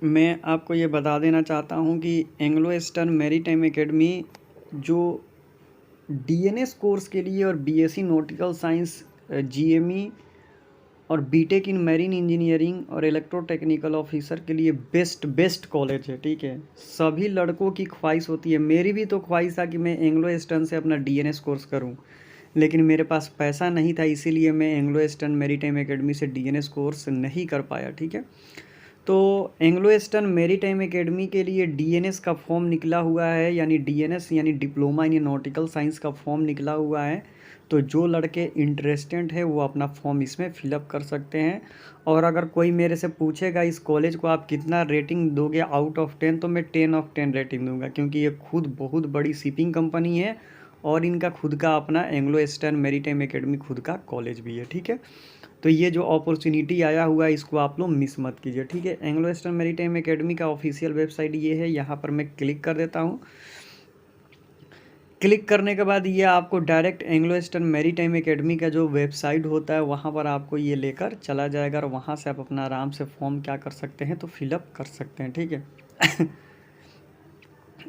मैं आपको ये बता देना चाहता हूँ कि एंग्लो ईस्टर्न मैरीटाइम एकेडमी जो डीएनएस कोर्स के लिए और बीएससी नॉटिकल साइंस, जीएमई और बीटेक इन मैरीन इंजीनियरिंग और इलेक्ट्रोटेक्निकल ऑफिसर के लिए बेस्ट कॉलेज है। ठीक है, सभी लड़कों की ख्वाहिश होती है, मेरी भी तो ख्वाहिश था कि मैं एंग्लो ईस्टर्न से अपना डीएनएस कोर्स करूं, लेकिन मेरे पास पैसा नहीं था, इसीलिए मैं एंग्लो ईस्टर्न मैरीटाइम एकेडमी से डीएनएस कोर्स नहीं कर पाया। ठीक है, तो एंग्लो ईस्टर्न मैरीटाइम एकेडमी के लिए डीएनएस का फॉर्म निकला हुआ है, यानी डीएनएस यानी डिप्लोमा इन नॉटिकल साइंस का फॉर्म निकला हुआ है। तो जो लड़के इंटरेस्टेड है वो अपना फॉर्म इसमें फिलअप कर सकते हैं। और अगर कोई मेरे से पूछेगा इस कॉलेज को आप कितना रेटिंग दोगे आउट ऑफ 10, तो मैं 10/10 रेटिंग दूंगा, क्योंकि ये खुद बहुत बड़ी शिपिंग कंपनी है और इनका खुद का अपना एंग्लो ईस्टर्न मैरीटाइम एकेडमी खुद का कॉलेज भी है। ठीक है, तो ये जो अपॉर्चुनिटी आया हुआ है इसको आप लोग मिस मत कीजिए। ठीक है, एंग्लो ईस्टर्न मैरीटाइम एकेडमी का ऑफिशियल वेबसाइट ये है, यहाँ पर मैं क्लिक कर देता हूँ। क्लिक करने के बाद ये आपको direct Anglo eastern maritime academy का जो वेबसाइट होता है वहाँ पर आपको ये लेकर चला जाएगा और वहाँ से आप अपना आराम से फॉर्म क्या कर सकते हैं, तो फिलअप कर सकते हैं। ठीक है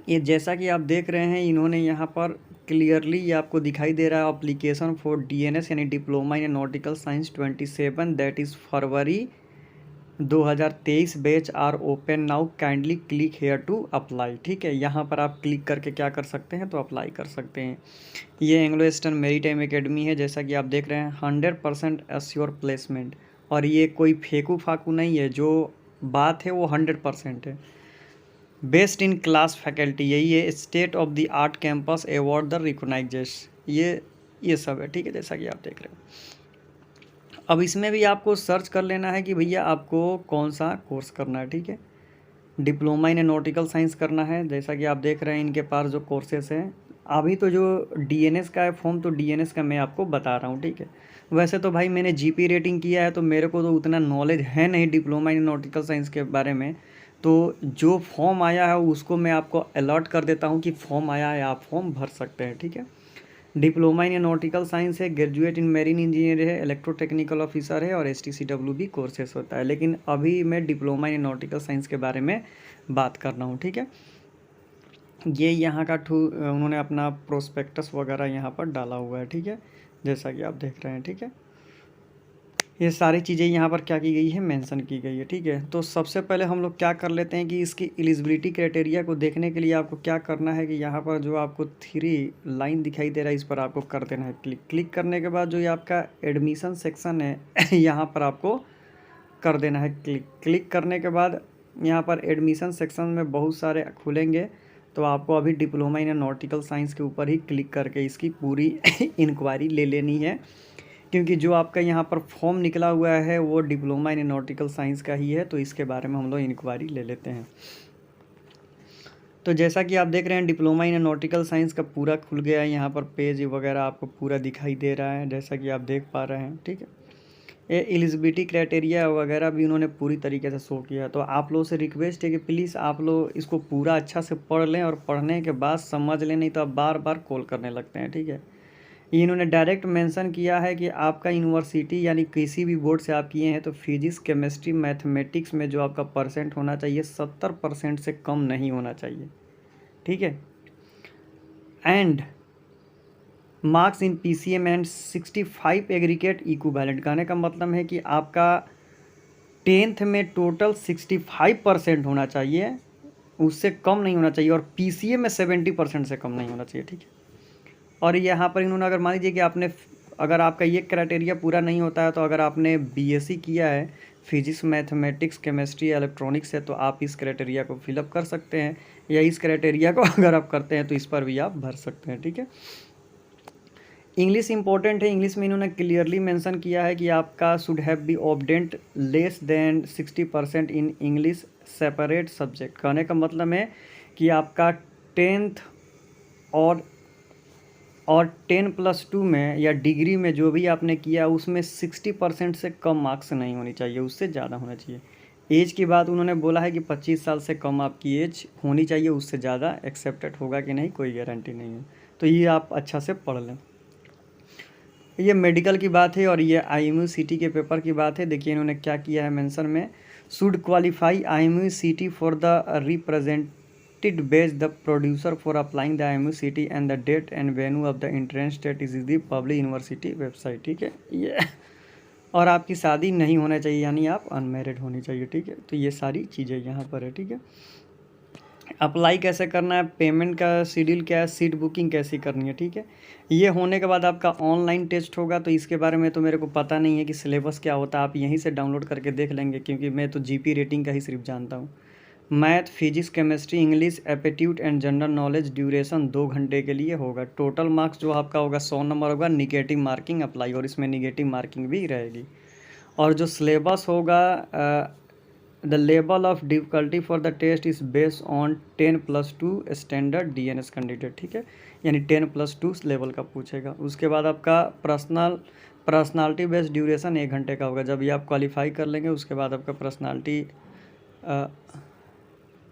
ये जैसा कि आप देख रहे हैं इन्होंने यहाँ पर क्लियरली ये आपको दिखाई दे रहा है, अप्लीकेशन फॉर डीएनएस यानी diploma in nautical science 27 that is February 2023 batch are open now, kindly click here to apply. ठीक है, यहाँ पर आप क्लिक करके क्या कर सकते हैं, तो अप्लाई कर सकते हैं। ये एंग्लो ईस्टर्न मैरीटाइम एकेडमी है, जैसा कि आप देख रहे हैं 100% एश्योर प्लेसमेंट, और ये कोई फेंकू फाकू नहीं है, जो बात है वो 100% है। बेस्ट इन क्लास फैकल्टी, यही है, state of the art campus award the recognition, ये सब है। ठीक है, जैसा कि आप देख रहे हो। अब इसमें भी आपको सर्च कर लेना है कि भैया आपको कौन सा कोर्स करना है। ठीक है, डिप्लोमा इन नॉटिकल साइंस करना है, जैसा कि आप देख रहे हैं इनके पास जो कोर्सेस हैं। अभी तो जो डीएनएस का है फॉर्म, तो डीएनएस का मैं आपको बता रहा हूँ। ठीक है, वैसे तो भाई मैंने जीपी रेटिंग किया है, तो मेरे को तो उतना नॉलेज है नहीं डिप्लोमा इन नॉटिकल साइंस के बारे में। तो जो फॉर्म आया है उसको मैं आपको अलर्ट कर देता हूँ कि फॉर्म आया है, आप फॉर्म भर सकते हैं। ठीक है, डिप्लोमा इन नॉटिकल साइंस है, ग्रेजुएट इन मैरीन इंजीनियर है, इलेक्ट्रोटेक्निकल ऑफिसर है और एसटीसीडब्ल्यू भी कोर्सेस होता है, लेकिन अभी मैं डिप्लोमा इन नॉटिकल साइंस के बारे में बात कर रहा हूँ। ठीक है, ये यहाँ का उन्होंने अपना प्रोस्पेक्टस वगैरह यहाँ पर डाला हुआ है। ठीक है, जैसा कि आप देख रहे हैं। ठीक है, ये सारी चीज़ें यहाँ पर क्या की गई है, मेंशन की गई है। ठीक है, तो सबसे पहले हम लोग क्या कर लेते हैं कि इसकी एलिजिबिलिटी क्राइटेरिया को देखने के लिए आपको क्या करना है कि यहाँ पर जो आपको 3 लाइन दिखाई दे रहा है इस पर आपको कर देना है क्लिक। क्लिक करने के बाद जो ये आपका एडमिशन सेक्शन है यहाँ पर आपको कर देना है क्लिक। क्लिक करने के बाद यहाँ पर एडमिशन सेक्शन में बहुत सारे खुलेंगे, तो आपको अभी डिप्लोमा इन नॉटिकल साइंस के ऊपर ही क्लिक करके इसकी पूरी इंक्वायरी ले लेनी है, क्योंकि जो आपका यहाँ पर फॉर्म निकला हुआ है वो डिप्लोमा इन नॉटिकल साइंस का ही है, तो इसके बारे में हम लोग इंक्वायरी ले लेते हैं। तो जैसा कि आप देख रहे हैं डिप्लोमा इन नॉटिकल साइंस का पूरा खुल गया है, यहाँ पर पेज वगैरह आपको पूरा दिखाई दे रहा है, जैसा कि आप देख पा रहे हैं। ठीक है, ये एलिजिबिलिटी क्राइटेरिया वगैरह भी उन्होंने पूरी तरीके से शो किया है। तो आप लोगों से रिक्वेस्ट है कि प्लीज़ आप लोग इसको पूरा अच्छा से पढ़ लें और पढ़ने के बाद समझ लें, नहीं तो आप बार बार कॉल करने लगते हैं। ठीक है, इन्होंने डायरेक्ट मेंशन किया है कि आपका यूनिवर्सिटी यानी किसी भी बोर्ड से आप किए हैं तो फिजिक्स केमिस्ट्री मैथमेटिक्स में जो आपका परसेंट होना चाहिए 70% से कम नहीं होना चाहिए। ठीक है, and marks in PCM and 65 aggregate equivalent, कहने का मतलब है कि आपका 10th में टोटल 65% होना चाहिए, उससे कम नहीं होना चाहिए, और पीसीएम में 70% से कम नहीं होना चाहिए। ठीक है, और यहाँ पर इन्होंने अगर मान लीजिए कि आपने अगर आपका ये क्राइटेरिया पूरा नहीं होता है, तो अगर आपने बीएससी किया है फिजिक्स मैथमेटिक्स केमिस्ट्री इलेक्ट्रॉनिक्स से, तो आप इस क्राइटेरिया को फिलअप कर सकते हैं, या इस क्राइटेरिया को अगर आप करते हैं तो इस पर भी आप भर सकते हैं। ठीक है, इंग्लिश इंपॉर्टेंट है, इंग्लिश में इन्होंने क्लियरली मेंशन किया है कि आपका should have be obtained less than 60% in English separate subject, कहने का मतलब है कि आपका 10th और 10+2 में या डिग्री में जो भी आपने किया उसमें 60% से कम मार्क्स नहीं होनी चाहिए, उससे ज़्यादा होना चाहिए। एज की बात उन्होंने बोला है कि 25 साल से कम आपकी एज होनी चाहिए, उससे ज़्यादा एक्सेप्टेड होगा कि नहीं कोई गारंटी नहीं है, तो ये आप अच्छा से पढ़ लें। ये मेडिकल की बात है और ये आईएमयू सिटी के पेपर की बात है। देखिए इन्होंने क्या किया है मेंशन में, should qualify IMUCT for the represented base the producer for applying the IMUCT and the date and venue of the entrance state is the public university website, ठीक है ये। और आपकी शादी नहीं होना चाहिए, यानी आप अनमैरिड होनी चाहिए, ठीक है। तो ये सारी चीज़ें यहाँ पर है, ठीक है। अप्लाई कैसे करना है, पेमेंट का शेड्यूल क्या है, सीट बुकिंग कैसी करनी है, ठीक है। ये होने के बाद आपका ऑनलाइन टेस्ट होगा, तो इसके बारे में तो मेरे को पता नहीं है कि सिलेबस क्या होता है, आप यहीं से डाउनलोड करके देख लेंगे, क्योंकि मैं तो GP रेटिंग का ही सिर्फ जानता हूँ। Math, physics, chemistry, English, aptitude and general knowledge, duration 2 घंटे के लिए होगा। टोटल मार्क्स जो आपका होगा 100 नंबर होगा, निगेटिव मार्किंग अप्लाई, और इसमें निगेटिव मार्किंग भी रहेगी। और जो सिलेबस होगा, the level of difficulty for the test is based on 10+2 standard DNS candidate, ठीक है, यानी 10+2 लेवल का पूछेगा। उसके बाद आपका पर्सनालिटी बेस्ड ड्यूरेशन 1 घंटे का होगा। जब ये आप क्वालिफाई कर लेंगे उसके बाद आपका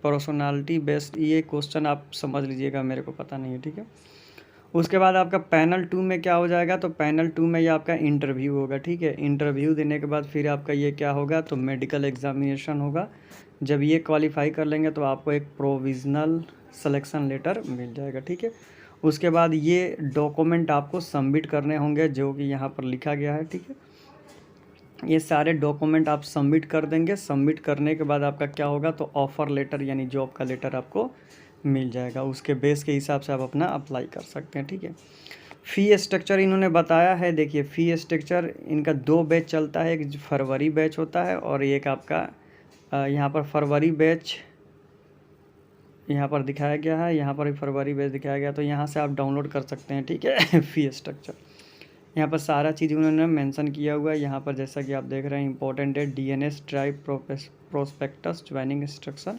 पर्सनालिटी बेस्ड, ये क्वेश्चन आप समझ लीजिएगा, मेरे को पता नहीं है, ठीक है। उसके बाद आपका पैनल 2 में क्या हो जाएगा, तो पैनल 2 में ये आपका इंटरव्यू होगा, ठीक है। इंटरव्यू देने के बाद फिर आपका ये क्या होगा, तो मेडिकल एग्जामिनेशन होगा। जब ये क्वालिफाई कर लेंगे तो आपको एक प्रोविज़नल सिलेक्शन लेटर मिल जाएगा, ठीक है। उसके बाद ये डॉक्यूमेंट आपको सबमिट करने होंगे, जो कि यहाँ पर लिखा गया है, ठीक है। ये सारे डॉक्यूमेंट आप सबमिट कर देंगे। सबमिट करने के बाद आपका क्या होगा, तो ऑफ़र लेटर यानी जॉब का लेटर आपको मिल जाएगा। उसके बेस के हिसाब से आप अपना अप्लाई कर सकते हैं, ठीक है। फ़ी स्ट्रक्चर इन्होंने बताया है, देखिए फ़ी स्ट्रक्चर इनका 2 बैच चलता है, एक फरवरी बैच होता है और एक आपका यहाँ पर फरवरी बैच यहाँ पर दिखाया गया है, यहाँ पर भी फरवरी बैच दिखाया गया, तो यहाँ से आप डाउनलोड कर सकते हैं, ठीक है। फ़ी स्ट्रक्चर यहाँ पर सारा चीज़ उन्होंने मेंशन किया हुआ है। यहाँ पर जैसा कि आप देख रहे हैं, इंपॉर्टेंट है DNS drive, prospectus, joining instruction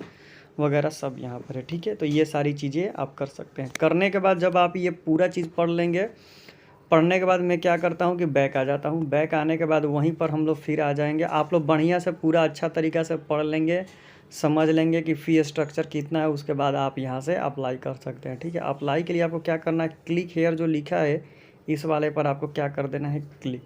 वगैरह सब यहाँ पर है, ठीक है। तो ये सारी चीज़ें आप कर सकते हैं। करने के बाद जब आप ये पूरा चीज़ पढ़ लेंगे, पढ़ने के बाद मैं क्या करता हूँ कि बैक आ जाता हूँ। बैक आने के बाद वहीं पर हम लोग फिर आ जाएंगे। आप लोग बढ़िया से पूरा अच्छा तरीक़ा से पढ़ लेंगे, समझ लेंगे कि फ़ी स्ट्रक्चर कितना है। उसके बाद आप यहाँ से अप्लाई कर सकते हैं, ठीक है। अप्लाई के लिए आपको क्या करना है, क्लिक हेयर जो लिखा है इस वाले पर आपको क्या कर देना है, क्लिक।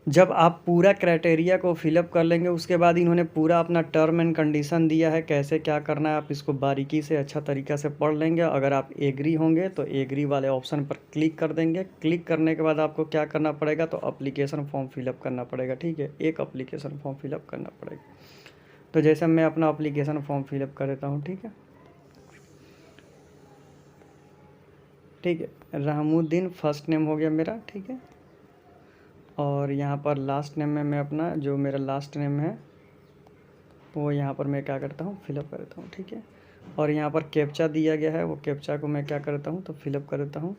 जब आप पूरा क्राइटेरिया को फिलअप कर लेंगे उसके बाद इन्होंने पूरा अपना टर्म एंड कंडीशन दिया है, कैसे क्या करना है। आप इसको बारीकी से अच्छा तरीक़ा से पढ़ लेंगे। अगर आप एग्री होंगे तो एग्री वाले ऑप्शन पर क्लिक कर देंगे। क्लिक करने के बाद आपको क्या करना पड़ेगा, तो अप्लीकेशन फॉर्म फिलअप करना पड़ेगा, ठीक है। एक अप्लीकेशन फॉर्म फिलअप करना पड़ेगा। तो जैसे मैं अपना अप्लीकेशन फॉर्म फिलअप कर देता हूँ, ठीक है, ठीक है। रहमुद्दीन फर्स्ट नेम हो गया मेरा, ठीक है। और यहाँ पर लास्ट नेम में मैं अपना जो मेरा लास्ट नेम है वो यहाँ पर मैं क्या करता हूँ, फिलअप कर देता हूँ, ठीक है। और यहाँ पर कैप्चा दिया गया है, वो कैप्चा को मैं क्या करता हूँ, तो फिलअप कर देता हूँ।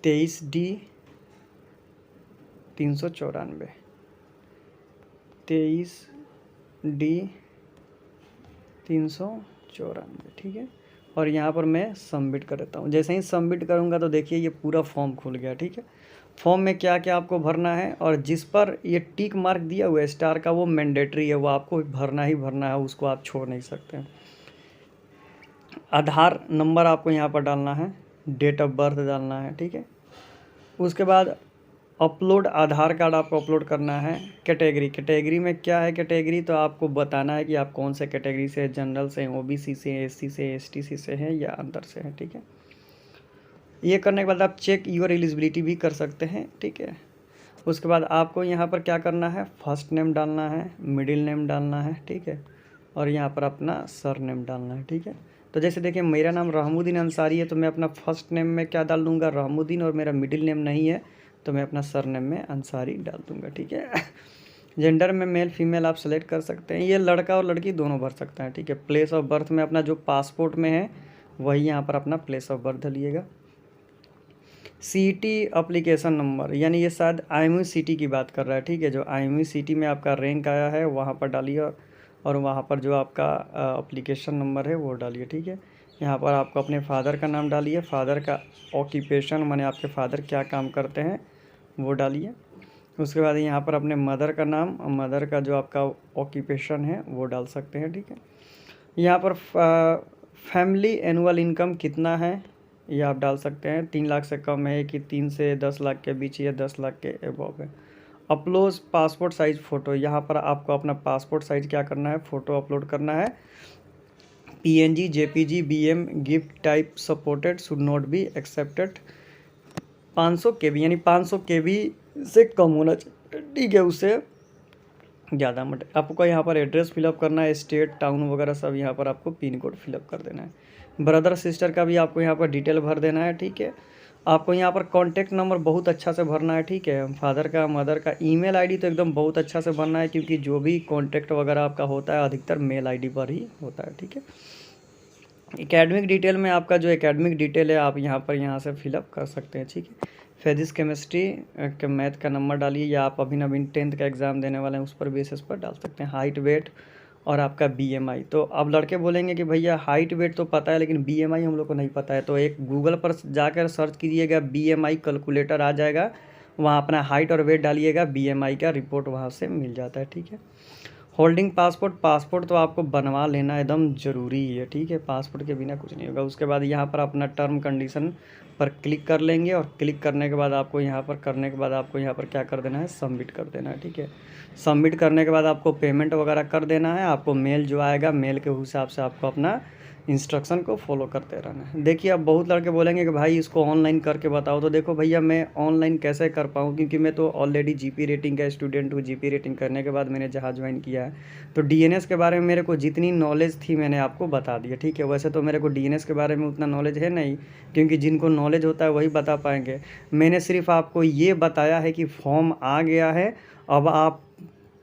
23D 394, 23D 394, ठीक है। और यहाँ पर मैं सबमिट कर देता हूँ। जैसे ही सबमिट करूँगा तो देखिए ये पूरा फॉर्म खुल गया, ठीक है। फॉर्म में क्या क्या आपको भरना है, और जिस पर ये टिक मार्क दिया हुआ है स्टार का, वो मैंडेटरी है, वो आपको भरना ही भरना है, उसको आप छोड़ नहीं सकते। आधार नंबर आपको यहाँ पर डालना है, डेट ऑफ बर्थ डालना है, ठीक है। उसके बाद अपलोड आधार कार्ड आपको अपलोड करना है। कैटेगरी में क्या है, कैटेगरी तो आपको बताना है कि आप कौन से कैटेगरी से, जनरल से, OBC से, SC से, STC से हैं या अंदर से हैं, ठीक है। ये करने के बाद आप चेक योर एलिजिबिलिटी भी कर सकते हैं, ठीक है। उसके बाद आपको यहाँ पर क्या करना है, फर्स्ट नेम डालना है, मिडिल नेम डालना है, ठीक है। और यहाँ पर अपना सर नेम डालना है, ठीक है। तो जैसे देखिए मेरा नाम रहमुद्दीन अंसारी है, तो मैं अपना फर्स्ट नेम में क्या डाल दूँगा, रहमुद्दीन, और मेरा मिडिल नेम नहीं है तो मैं अपना सर नेम में अंसारी डाल दूँगा, ठीक है। जेंडर में मेल फीमेल आप सेलेक्ट कर सकते हैं, ये लड़का और लड़की दोनों भर सकते हैं, ठीक है। प्लेस ऑफ बर्थ में अपना जो पासपोर्ट में है वही यहाँ पर अपना प्लेस ऑफ बर्थ डालिएगा। CET अप्लीकेशन नंबर, यानी ये शायद IMUCT की बात कर रहा है, ठीक है। जो IMUCT में आपका रैंक आया है वहाँ पर डालिए, और वहाँ पर जो आपका अप्लीकेशन नंबर है वो डालिए, ठीक है। यहाँ पर आपको अपने फादर का नाम डालिए, फादर का ऑक्यूपेशन माने आपके फादर क्या काम करते हैं वो डालिए। उसके बाद यहाँ पर अपने मदर का नाम, मदर का जो आपका ऑक्यूपेशन है वो डाल सकते हैं, ठीक है। यहाँ पर फैमिली एनुअल इनकम कितना है ये आप डाल सकते हैं। 3 लाख से कम है कि 3 से 10 लाख के बीच या 10 लाख के अबव है। अपलोड पासपोर्ट साइज़ फ़ोटो, यहाँ पर आपको अपना पासपोर्ट साइज़ क्या करना है, फ़ोटो अपलोड करना है। PNG, JPG, BM, gift type supported, should not be accepted. 500 KB यानी 500 KB से कम होना चाहिए, ठीक है, उससे ज़्यादा मत। आपको यहाँ पर एड्रेस फिलअप करना है, स्टेट टाउन वगैरह सब यहाँ पर आपको पिन कोड फिलअप कर देना है। ब्रदर सिस्टर का भी आपको यहाँ पर डिटेल भर देना है, ठीक है। आपको यहाँ पर कॉन्टैक्ट नंबर बहुत अच्छा से भरना है, ठीक है। फादर का, मदर का, ईमेल आईडी तो एकदम बहुत अच्छा से भरना है, क्योंकि जो भी कॉन्टैक्ट वगैरह आपका होता है अधिकतर मेल आईडी पर ही होता है, ठीक है। एकेडमिक डिटेल में आपका जो एकेडमिक डिटेल है आप यहाँ से फिलअप कर सकते हैं, ठीक है। फिजिक्स केमिस्ट्री के मैथ का नंबर डालिए, या आप अभी नवीन 10th का एग्ज़ाम देने वाले हैं उस पर बेसिस पर डाल सकते हैं। हाइट, वेट और आपका BMI। तो अब लड़के बोलेंगे कि भैया हाइट वेट तो पता है लेकिन BMI हम लोग को नहीं पता है, तो एक गूगल पर जाकर सर्च कीजिएगा, BMI कैलकुलेटर आ जाएगा, वहाँ अपना हाइट और वेट डालिएगा, BMI का रिपोर्ट वहाँ से मिल जाता है, ठीक है। होल्डिंग पासपोर्ट, पासपोर्ट तो आपको बनवा लेना एकदम ज़रूरी है, ठीक है। पासपोर्ट के बिना कुछ नहीं होगा। उसके बाद यहाँ पर अपना टर्म कंडीशन पर क्लिक कर लेंगे, और क्लिक करने के बाद आपको यहाँ पर क्या कर देना है, सबमिट कर देना है, ठीक है। सबमिट करने के बाद आपको पेमेंट वगैरह कर देना है। आपको मेल जो आएगा, मेल के हिसाब से आपको अपना इंस्ट्रक्शन को फॉलो करते रहना है। देखिए, अब बहुत लड़के बोलेंगे कि भाई इसको ऑनलाइन करके बताओ, तो देखो भैया मैं ऑनलाइन कैसे कर पाऊँ, क्योंकि मैं तो ऑलरेडी GP रेटिंग का स्टूडेंट हूँ। GP रेटिंग करने के बाद मैंने जहाँ ज्वाइन किया है, तो DNS के बारे में मेरे को जितनी नॉलेज थी मैंने आपको बता दिया, ठीक है। वैसे तो मेरे को DNS के बारे में उतना नॉलेज है नहीं, क्योंकि जिनको नॉलेज होता है वही बता पाएंगे। मैंने सिर्फ आपको ये बताया है कि फॉर्म आ गया है, अब आप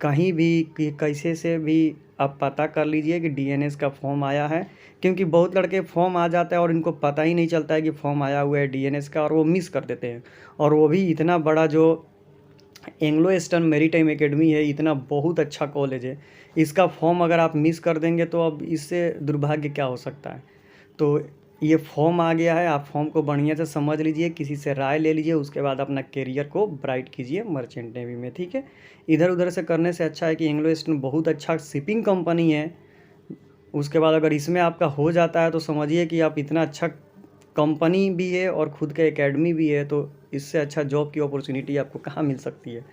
कहीं भी कैसे से भी आप पता कर लीजिए कि DNS का फॉर्म आया है, क्योंकि बहुत लड़के फॉर्म आ जाता है और इनको पता ही नहीं चलता है कि फॉर्म आया हुआ है DNS का, और वो मिस कर देते हैं। और वो भी इतना बड़ा जो एंग्लो ईस्टर्न मैरीटाइम एकेडमी है, इतना बहुत अच्छा कॉलेज है, इसका फॉर्म अगर आप मिस कर देंगे तो अब इससे दुर्भाग्य क्या हो सकता है। तो ये फॉर्म आ गया है, आप फॉर्म को बढ़िया से समझ लीजिए, किसी से राय ले लीजिए, उसके बाद अपना करियर को ब्राइट कीजिए मर्चेंट नेवी में, ठीक है। इधर उधर से करने से अच्छा है कि एंग्लो ईस्टर्न बहुत अच्छा शिपिंग कंपनी है। उसके बाद अगर इसमें आपका हो जाता है तो समझिए कि आप इतना अच्छा कंपनी भी है और ख़ुद का एकेडमी भी है, तो इससे अच्छा जॉब की अपॉर्चुनिटी आपको कहाँ मिल सकती है।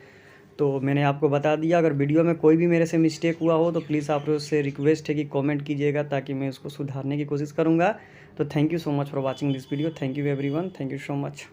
तो मैंने आपको बता दिया। अगर वीडियो में कोई भी मेरे से मिस्टेक हुआ हो तो प्लीज़ आप उससे रिक्वेस्ट है कि कमेंट कीजिएगा, ताकि मैं उसको सुधारने की कोशिश करूँगा। तो thank you so much for watching this video. Thank you everyone, thank you so much.